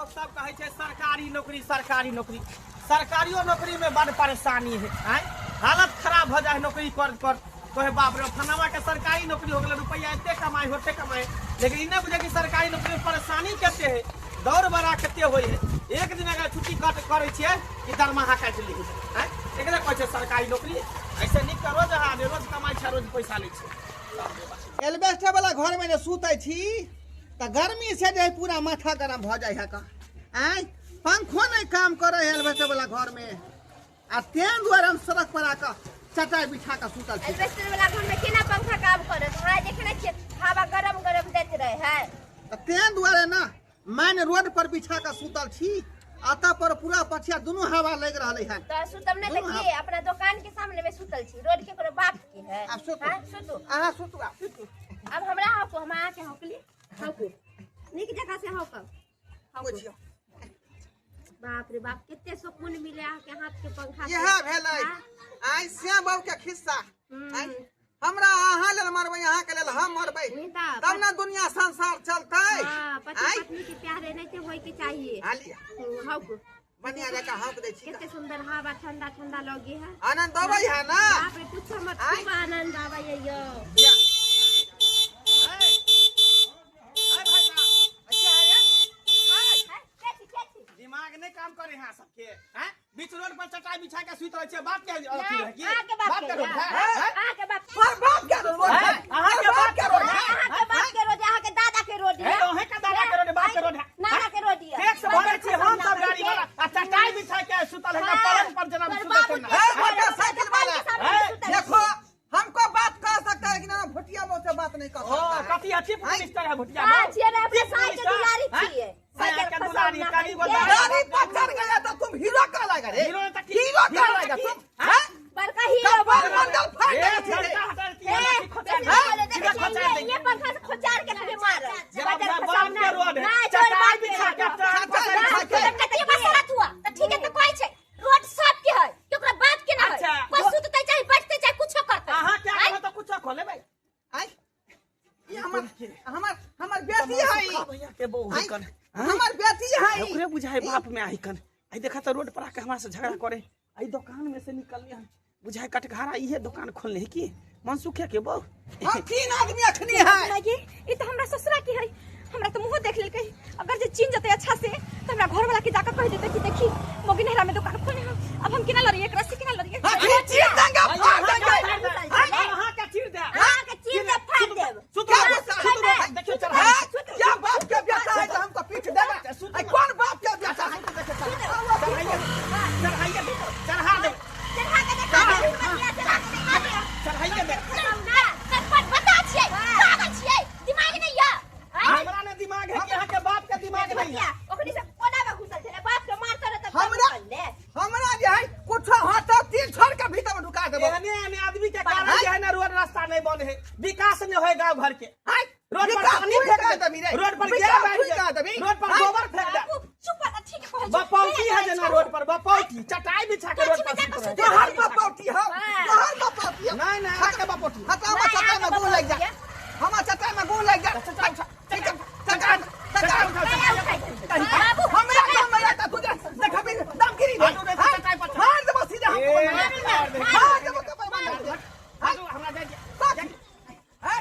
लोग सब कहे छे सरकारी नौकरी सरकारियों नौकरी में बड़ परेशानी है। हालत खराब हो जाए नौकरी कर कहे बाप रे फनावा के सरकारी नौकरी हो गए रुपया एते कमाए होते कमाए, लेकिन इन्हें बुझे कि सरकारी नौकरी में परेशानी केते है, दौड़ बड़ा केते होय है। एक दिन अगर छुट्टी करे छिए कि दरमाहा काट ली है, एकरा कहे छे सरकारी नौकरी। ऐसे नहीं करो जहां रोज कमाई छ रोज पैसा ले छे। एल्बेस्टर वाला घर में सुते छी त गर्मी से जे पूरा माथा गरम भ जाय है का। पंखो नहीं काम करे एल्बेस्टर वाला घर में आ तें द्वारा हम सड़क पर आकर चटाई बिछा कर सुतल छी। एल्बेस्टर वाला घर में केना पंखा काम करे, हमरा देखने छिए हवा गरम गरम देत रहे है। तें द्वारा ना मैंने रोड पर बिछा कर सुतल छी, आता पर पूरा पछिया दोनों हवा लग रहले है। तो सुतम ने देखिए अपना दुकान के सामने में सुतल छी, रोड के कोनो बात की है। अब सुतू हां सुतू आहा सुतू सुतू। अब हमरा हाको हम आके हकली हाको निक जगह से हाको हाको। बाप रे बाप कितने सुकून मिले आके हाथ के पंखा यह भेलै आई श्याम बाबू के खिस्सा। हमरा अहाँ ले मरबै, अहाँ के लेल हम मरबै, तब ना दुनिया संसार चलतै। हां पति पत्नी के प्यारे नहीं थे होय के चाहिए। हाको बढ़िया जगह हक दे छी। कितने सुंदर हवा ठंडा ठंडा लगे है, आनंद आबै है ना। बाप रे पूछो मत, खूब आनंद आवे यो। दिमाग नहीं काम करे हैं सबके। बीच रोड पर चटाई बिछा के सुत रहे छे, बाप के अथी रहे की आके बाप के रोड है। आके बाप पर बाप के रोड है, अहाँ के बाप के रोड है, आके बाप के रोड, आके दादा के रोड है। ओहे का दादा के रोड है, बाप के रोड है। नाना के रोड है। टैक्स भरे छी हम सब गाड़ी वाला आ चटाई बिछा के सुतल है पलंग पर जना सुतल है। मोटरसाइकिल वाला देखो हमको बात कर सकता है कि ना भुटिया मो से बात नहीं कर सकता। कथी अच्छी मिनिस्टर है भुटिया हां छिए रे अपने साइकिल दुलारी छिए, साइकिल दुलारी काली बोला गाड़ी पर चढ़ गया तो तुम हीरो का लगा रे, हीरो तक हीरो का लगा तुम। हैं बड़का हीरो मंडल फाड़ दे ये पंखा से खोचार के तुम्हें मार बाप के रोड है चटाई बिछा के ये मसला हुआ तो ठीक है। तो कोई छे रोड सब के है केकरा बात के ना है, कोई सुतते चाहे बैठते चाहे कुछ करते। हां क्या कहो तो कुछ खोले भाई। आई ये हमर बेटी है भैया के बहू कन हमर बेटी है। ओकरे बुझाए बाप में आई कन आई देखा तो रोड पर आके हमरा से झगड़ा करे, आई दुकान में से निकलने है बुझाए कटघारा इहे दुकान खोलने है की मनसुखे के बहू। हम तीन आदमी अखनी है। ये तो हमरा ससुरा की है, हमरा तो मुंह देख लेलकै। अगर जे चिन्ह जते अच्छा से तो हमरा घर वाला के जाकर कह देते कि देखी मोगी नहरा में दुकान खोले हम, अब हम किना लड़िए एक रस्सी किना लड़िए। हां चीर देंगे फाड़ देंगे। हां क्या चीर दे हां के चीर दे फाड़ देब। देखियो चढ़ा क्या बाप के बेटा है जो हमको पीठ देगा। आई कौन बाप के बेटा है चढ़ा दे चढ़ा के देखा चढ़ाइए दे ना सरपंच बता छिए पागल छिए, दिमाग नहीं है। हमरा ने दिमाग है कि यहाँ के बाप का दिमाग नहीं है। ओकनी से कोना में घुसल छले, बाप के मारता रहे त हमरा जे है कुछ हाथ तीर छोड़ के भीतर में ढुका देबो। एने आदमी के कारण जे है ना रोड रास्ता नहीं बंद है, विकास नहीं होए गांव घर के। रोड पर पानी फेंक दे, रोड पर गिरा बैठ दे, रोड पर गोबर फेंक दे। चुप कर ठीक है कहे बपौती है जना रोड पर बपौती चटाई बिछा के रोड पर सुत रहे। तोहर बपौती हो, तोहर बपौती हो। नहीं नहीं आके बपौती हटा हम चटाई में गूं लग जा, हम चटाई में गूं लग जा। चटाई बाबू हमरा त तुझे देखा भी दम गिरी दे। चटाई पर मार देबो सीधा हमको मार देबो कपर मार। हमरा दे है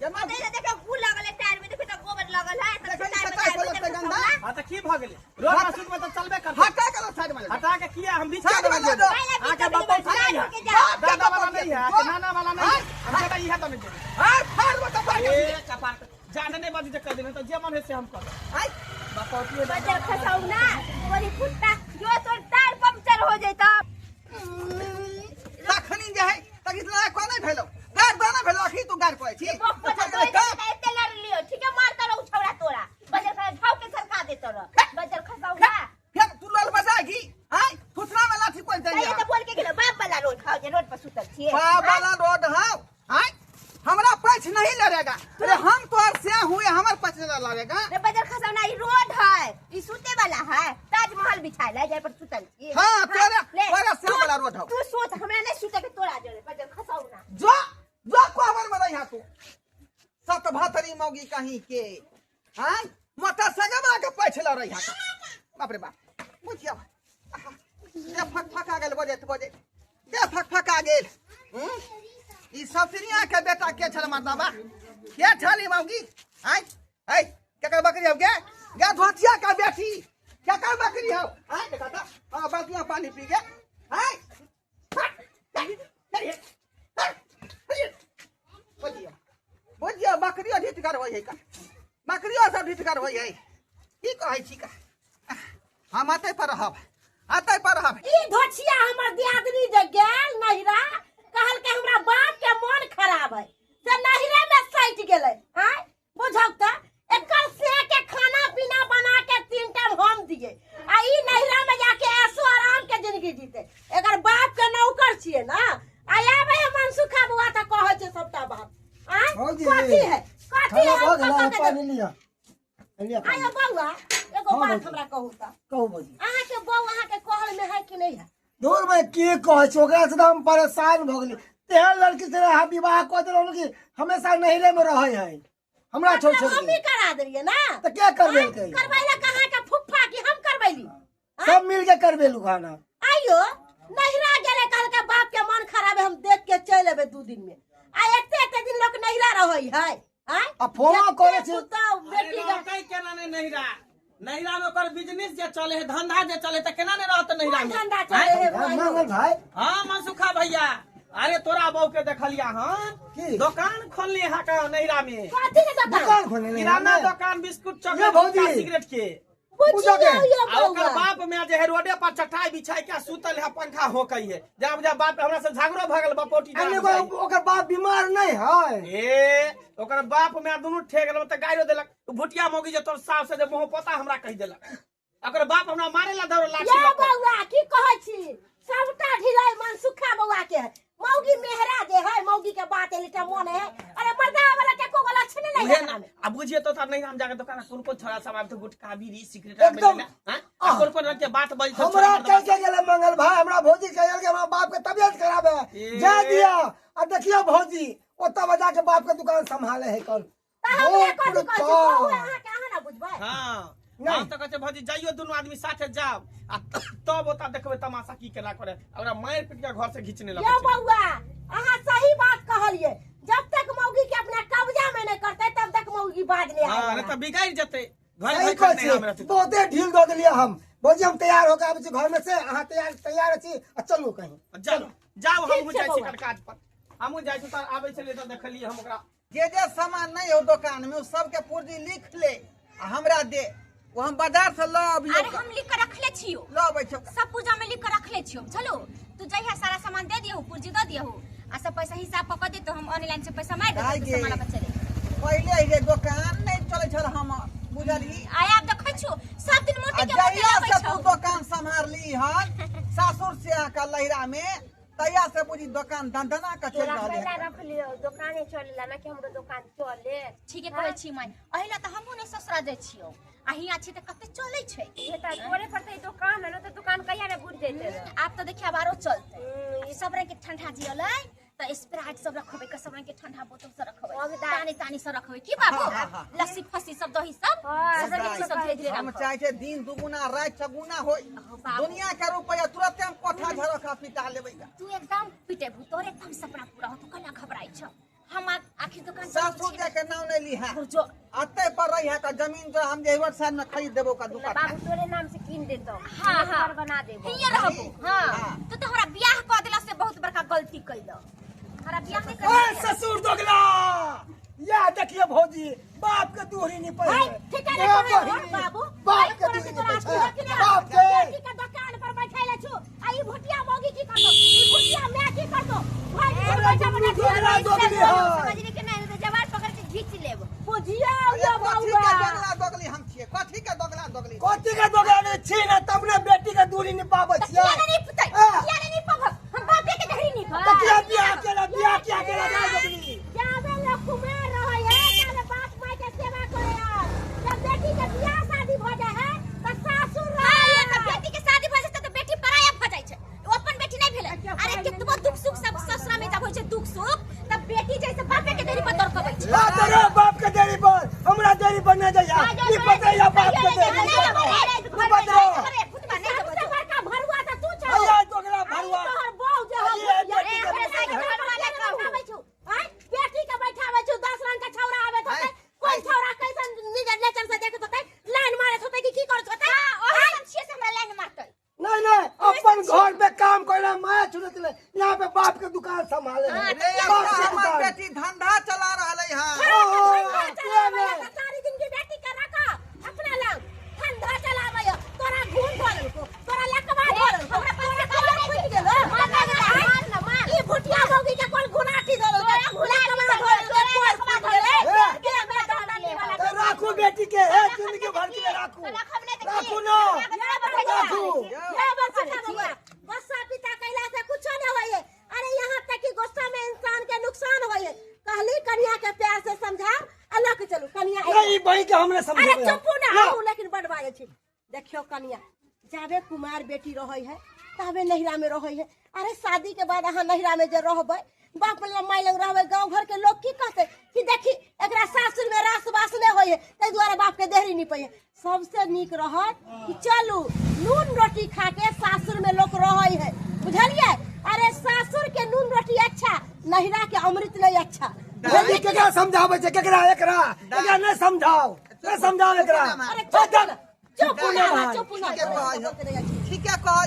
जमा दे देखो गु लागल है टायर में, देखो तो गोबर लागल है तो चटाई पर लगते गंदा। हां त की भ गेलै रोड पर सुत में तो चलबे कर। हटा के साइड में हटा के किया हम बीच साइड में दे। आके बपौती नहीं है, दादा वाला नहीं है, नाना वाला नहीं है, हमरा इहे तो नहीं दे। हां फाड़ बता फाड़ के कपार जानने बाजी जे कर देना तो जे मन है से हम कर। आई बपौती बजर खसाऊ ना तोरी फुटता जो तो टायर पंक्चर हो जाता। तखनी जे है तक इतना को नहीं भेलो गाड़ दाना भेलो अखी तू गाड़ कोई छी एते लड़ लियो ठीक है, मारता रहो छौड़ा तोरा बजर खा भाव के सरका दे तोरा बजर खसाऊ ना। फिर तू लल बजाएगी हां फुटना में लाठी कोई दे। ये तो बोल के गेलो बाप वाला रोड खाओ जे रोड पर सुतल छिए। बाप वाला रोड हां हां हमरा पछ नहीं लड़ेगा। अरे हम तो से हुए हमर पछ लड़ेगा। रे बजर खसाऊ ना ई रोड है, ई सुते वाला है, ताजमहल बिछाइल है जे पर सुतल छिए। हां तेरा से वाला रोड हो। तू सोच हमरा नहीं सुते के तोरा जरे बजर खसाऊ ना जो कोहबर में रही तू सत भातरी मौगी कहीं के हां मोटरसाइकिल वाला के पछ लड़ रही है बाप रे बाप बुझिया दे फक फका गेल बजे दे फक फका गेल ई ससुरिया के बेटा के छल मर्दाबा के छली मौगी आय आय केकर बकरी हो गे गे धोतिया का बेटी केकर बकरी हो आय देखा त हां बकरिया पानी पी गे आय बुझिया बकरिया ढिठकर होय है का बकरिया सब ढिठकर होय है की कहै छी का हम आते पर रहब ई धोछिया हमर दियादनी जे गेल नहिरा कहल के हमरा बाप के मन खराब है से नहिरे में सैट गेलै हैं बुझब त एकर से के खाना पीना बना के 3 टाइम हम दिए आ ई नहिरा में जाके ऐसो आराम के जिंदगी जीते एकर बाप के नौकर छिए ना आयाबे मन सुखा बुआ त कहै छै सबटा बात हैं कथी है पानी लिया आयो बौआ एगो बात हमरा कहू त कहू बजी अहाँ के बौ अहाँ के कहल में है कि नहीं है दूर में के कहे छै ओकरा से हम परेशान भ गेली तेहन लड़की से हम विवाह क देलौ कि हमेशा नहिरे में रहै है हमरा छोड़ छोड़ हम ही करा देलिए ना त के करबे के करबैला कहाँ के फुफ्फा की हम करबैली सब मिल के करबेलु खाना आइयो नहिरा गेले कहल के बाप के मन खराब है हम देख के चल एबे 2 दिन में आ एते दिन लोग नहिरा रहै है हैं आ फोन करे छै बेटी का कई केना ने नहिरा में ओकर बिजनेस जे चले है धंधा जे चले त केना ने रहत नहिरा में धंधा चले है मंगल भाई हां मनसुखा भैया अरे तोरा बहू के देखलिया हन दुकान खोलले हा का नहिरा में कथी के दुकान खोले किराना दुकान बिस्कुट ये चॉकलेट भौजी। का सिगरेट के पूछियो ये आ ओकर बौआ बाप में जे है रोडे पर चटाई बिछाई के सुतल है पंखा होकई है जब बाप हमरा से झगड़ो भगल बपोटी ओकर बाप बीमार नहीं है ए ओकर बाप में दुनु ठेक गेल त गाइरो देलक भुटिया मोगी जे तोर सास से जे मोह पता हमरा कहि देलक ओकर बाप हमरा मारे ला दौड़ लाठी ये बौआ की कहै छी सबटा ढिलाई मन सुखा बौआ के है मौगी मेहरा जे है मौगी के बात एलिटा मन है अरे मर्दा वाला के को गला छने नहीं है अब बुझिए तो नहीं हम जाके दुकान कौन छोरा सब आब तो गुटखा बीड़ी सिगरेट एकदम। हां कौन रंग के बात बज हमरा कह के गेले मंगल भाई हमरा भौजी कह गेल कि हमरा बाप के तबियत खराब है जा दिया आ देखियो भौजी ओता बजा के बाप के दुकान संभाले है कौन हमरा को कहै छी बौआ अहाँ के अहाँ ना बुझबै हां हम तो कहते भौजी जाइयो दोनों आदमी साथे जाओ आ तब ओता देखबे तमाशा की केला करे हमरा मार पीट के घर से खींचने लगे ये बौआ अहाँ सही बात कहलिए जब तक मौगी के अपना कब्जा में नहीं करते तब तक मौगी बाद नहीं हां आएगा नहीं तो बिगाड़ जते घर सही में कहै नहीं छी हमरा तो बहुते ढील दो देलिए हम भौजी हम तैयार होके आबै छी घर में से अहाँ तैयार छी आ चलू कहीं चलो जाओ हम ठीक छै जाई छी बौआ। काज पर हम जाई छी त आबै छले त देखलिए हम ओकरा जे सामान नहीं हो दुकान में सब के पूर्जी लिख ले आ हमरा दे वो हम बाजार से लो अभी अरे हम लिख कर रखले छियो लो बैठो सब पूजा में लिख कर रखले छियो चलो तू जइहा सारा सामान दे दियो पुर्जी दे दियो आ सब पैसा हिसाब क दे तो हम ऑनलाइन से पैसा मार काहे दे गे? सामान बचले पहले ये दुकान नहीं चले छल हम बुझली आय आप देखै छियो सब दिन मोटी के मोटी जइया आबै से तू छौ दुकान संभालली हन सासुर से आका लहिरा में तैया से बुझी दुकान दंदना का चल रहले पहला रख लियो दुकाने चलेला ना कि हमरो दुकान चले ठीक है कहै छी माय अहिला त हमहु ने ससुरा दे छियो आ हिया छी त कते चलै छै बेटा तोरे पड़ते दुकान है ना तो दुकान कहिया ने बुझ जैते आप त देखिया बारो चलते ई सब रंग के ठंडा जियलै त स्प्राइट सब रखबै के सब रंग के ठंडा बोतल सब रखबै पानी तानी सब रखबै की बाबू लस्सी फस्सी सब दही सब सब रंग के सब धीरे धीरे हम रखबै चाहे छे दिन दुगुना रात चगुना होई बाबू। दुनिया के रुपया तुरंत हम कोठा झरखा पिटा लेबै तू एकदम पिटे भू तोरे एकदम सपना पूरा हो तू कना घबराई छ हम आखिर दुकान सासुर के नाम नहीं ली है जो अते पर रही है का जमीन जो हम जेवर साल में खरीद देबो का दुकान बाबू तोरे नाम से कीन देतो हाँ, हाँ। घर बना देबो हिया रहबो हां हाँ। तू तो हमरा बियाह क देला से बहुत बड़का गलती कइलो हमरा बियाह नहीं ओए कर ससुर दोगला या देखिए भौजी बाप के दूरी नहीं पड़े भाई ठिकाने पर हो बाबू बाप के तोरा दूरी तोरा नहीं पड़े कि ना बाप के बेटी के दुकान पर बैठैले छु आई भुटिया मौगी की करतो ई भुटिया मैं की करतो भाई बैठा बना दोगला दोगली है समझने के नहीं तो जवान पकड़ के खींच लेब बुझिया अरे यो कथी के बाबू दोगला दोगली हम छिए कथी के दोगला दोगली कोची के दोगला नहीं छी ना तब ने बेटी के दूरी नहीं पाबै छियै किया नहीं पुतै हाँ। किया नहीं पभक हम बाप के धरी नहीं तो क्या बियाह क्या केला जा दोगली जाबे लोग कुमार रहै है ताले बाप माय के सेवा करे है जब बेटी के बियाह शादी भ जाय है त सासुर हां रहै तो बेटी के शादी भ जाय तो बेटी पराया भ जाय छै ओ अपन बेटी नहीं भेले अरे कितबो दुख सुख सब ससुरा में जब होय छै दुख सुख तब बेटी जैसे बाप के देरी पर दरकबै छै ला तेरे बाप के देरी पर हमरा देरी पर नहीं जाइया ई पता या बाप के देरी पर ले यहाँ पे बाप के दुकान संभाले हैं। अरे बाप के हमर दुकान। बेटी धंधा चला रहले हां। सारी जिंदगी बेटी के रखा अपना लग ठंडा चलावे तोरा घूम बोल को तोरा लकवा बोल हमरा पैसा कौन फूट गेलो मार ई भुटिया होगी के कोन गुनाटी दलो भुला कमा बोल के मैं दाना ले वाला राखू बेटी के जिंदगी भर के लिए राखू राखू ना राखू। ये बस पिता कैला से कुछ न होए। अरे यहाँ तक कि गुस्सा में इंसान के नुकसान होए। कहली कन्या के प्यार से समझा अल्लाह के चलू कन्या अरे ई बही के हमने समझा। अरे चुप ना हो लेकिन बड़ बाजे छी। देखियो कन्या जाबे कुमार बेटी रहै है तबे नहिरा में रहै है। अरे शादी के बाद अहाँ नहिरा में जे रहबै बाप माई लग रहबै गांव घर के लोग की कहते कि देखी एकरा सासुर में रास बास ले होय तै द्वारा बाप के देहरी नहीं पई। सबसे नीक रहत कि चलू नून रोटी खा के सासुर में लोग रहै है बुझलिए। अरे सासुर के नून रोटी अच्छा नहिरा के अमृत नहीं अच्छा। बेटी केकरा समझावे छै केकरा एकरा एकरा नहीं समझाओ नहीं समझाओ एकरा। अरे चुप ना चुप ना ठीक है कह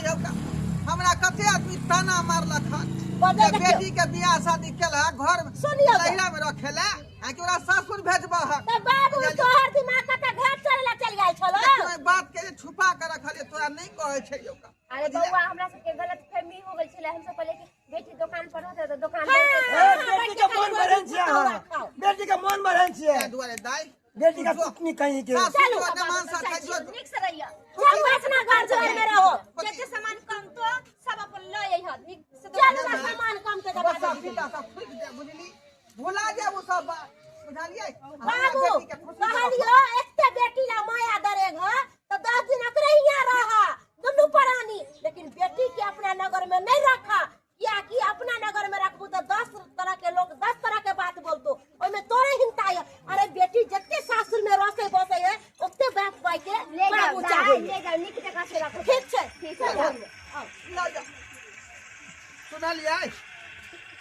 हमरा कते आदमी ताना मारलक हन बदल जे बेटी के बियाह शादी केला घर में सुनियो लहिरा में रखेला आ कि ओरा सासुर भेजबा है। त बाबू तोहर दिमाग कता घर चलेला चल गेल छलो। कोई बात के छुपा के रखले तोरा नहीं कहे छै ओका। अरे बउआ हमरा सबके गलत फहमी हो गेल छले। हम सब कहले कि बेटी दुकान पर होते तो दुकान बेटी के मन भरन छियै अहाँ बेटी के मन भरन छियै ए दुआरे दाई बेटी का कुटनी कहीं के सासुर को जमान सा खजो निक से रहिया चल अपना घर चल में रहो। जते सामान कम तो सब अपन ले आइह निक से चल ना सामान कम से कम सब पिता सब फूट जा बुझली भुला जा वो सब बात बुझलिए। बाबू कहलियो एते बेटी ला माया दरेग तो 10 दिन एकरे हिया रहा दुनु परानी। लेकिन बेटी के अपना नगर में नहीं रखा क्या कि अपना नगर में रखबू तो 10 तरह के लोग 10 तरह के बात बोलतो ओमे तोरे हिंता है। अरे बेटी जत्ते सासुर में रसे बसे है ओते बाप पाई के ले बाबू जाओ चाहे ले जाओ निक जगह से रखो। ठीक है ठीक है ला जा सुनलिए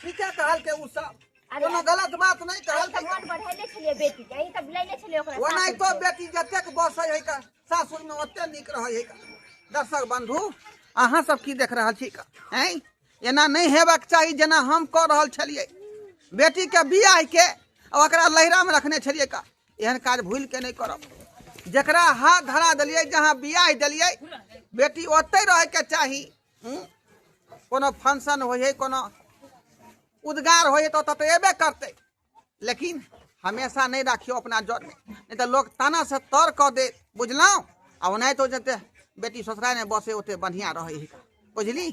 ठीक है कहल के उ सब कोनो गलत बात नहीं कहल हम के मन बढ़ेले छलिए बेटी के ई तब लेले छलिए ओकरा वो नहीं तो बेटी जतेक बसै है का सासुर में ओते निक रहै है का। दर्शक बंधु अहाँ सब की देख रहल छी का हैं एना नहीं हेबाक चाहिए जेना हम कह रहल छलिए। बेटी के बियाह के और ओकरा लहिरा में रखने छलिए का एहन काज भूल के नहीं करब। जकरा हाथ धरा दिलिए जहाँ बियाह दिलिए बेटी ओते रहे के चाही। कोनो फंक्शन हो है कोनो उद्गार हो तो एबे करते लेकिन हमेशा नहीं राखियो अपना जड़ में नहीं तो लोग ताना से तर कह दे बुझलौ। और नहीं तो जते बेटी ससुराल में बसे ओते बढ़िया रहे बुझली।